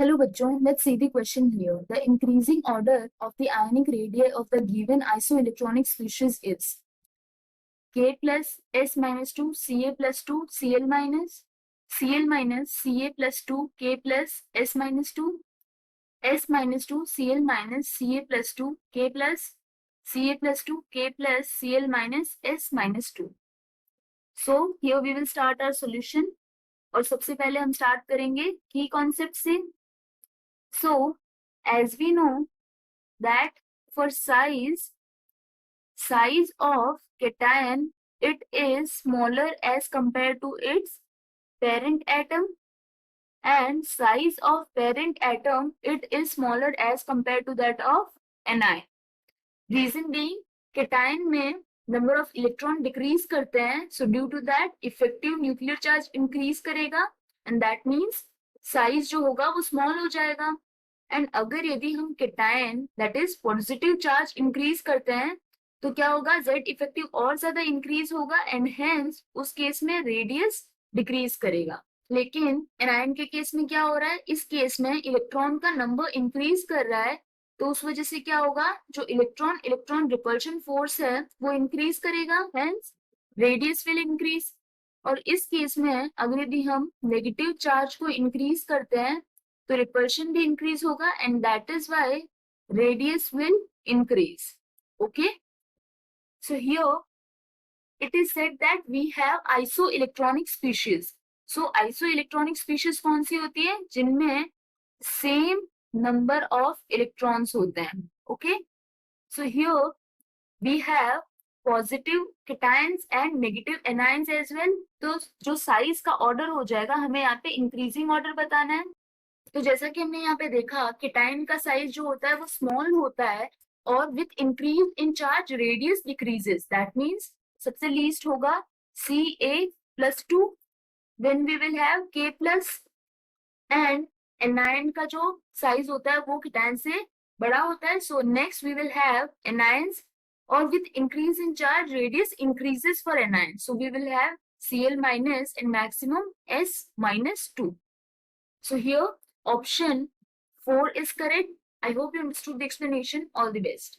Hello bachchon, let's see the question here. The increasing order of the ionic radii of the given isoelectronic species is K plus S minus 2 Ca plus 2 Cl minus Ca plus 2 K plus S minus 2 S minus 2 Cl minus Ca plus 2 K plus Ca plus 2 K plus Cl minus S minus 2. So here we will start our solution. और सबसे पहले हम start करेंगे की concept से. So as we know that for size of cation, it is smaller as compared to its parent atom, and size of parent atom, it is smaller as compared to that of anion. Reason being, cation में number of electron decrease करते हैं, so due to that effective nuclear charge increase करेगा, and that means size जो होगा वो small हो जाएगा. And अगर यदि हम cation that is positive charge increase करते हैं तो क्या होगा, जेड इफेक्टिव और ज्यादा इंक्रीज होगा एंड हेंस उस केस में रेडियस डिक्रीज करेगा. लेकिन एनायन के केस में क्या हो रहा है, इस केस में इलेक्ट्रॉन का नंबर इंक्रीज कर रहा है, तो उस वजह से क्या होगा, जो इलेक्ट्रॉन रिपल्शन फोर्स है वो इंक्रीज करेगा, हेंस रेडियस विल इंक्रीज. और इस केस में अगर यदि हम नेगेटिव चार्ज को इंक्रीज करते हैं तो repulsion भी increase होगा and that is why radius will increase. Okay, so here it is said that we have isoelectronic species. So isoelectronic species कौन सी होती है, जिनमें same number of electrons होते हैं. Okay, so here we have positive cations and negative anions as well. तो जो size का order हो जाएगा, हमें यहाँ पे increasing order बताना है. तो जैसा कि हमने यहाँ पे देखा केटाइन का साइज जो होता है वो स्मॉल होता है और with increase in charge radius decreases. That means सबसे लीस्ट होगा Ca+2, then we will have K+, and anion का जो साइज होता है वो केटाइन से बड़ा होता है. So next we will have anions, और with increase in charge radius increases for anion. So we will have Cl minus and maximum S minus 2. So here option 4 is correct. I hope you understood the explanation. All the best.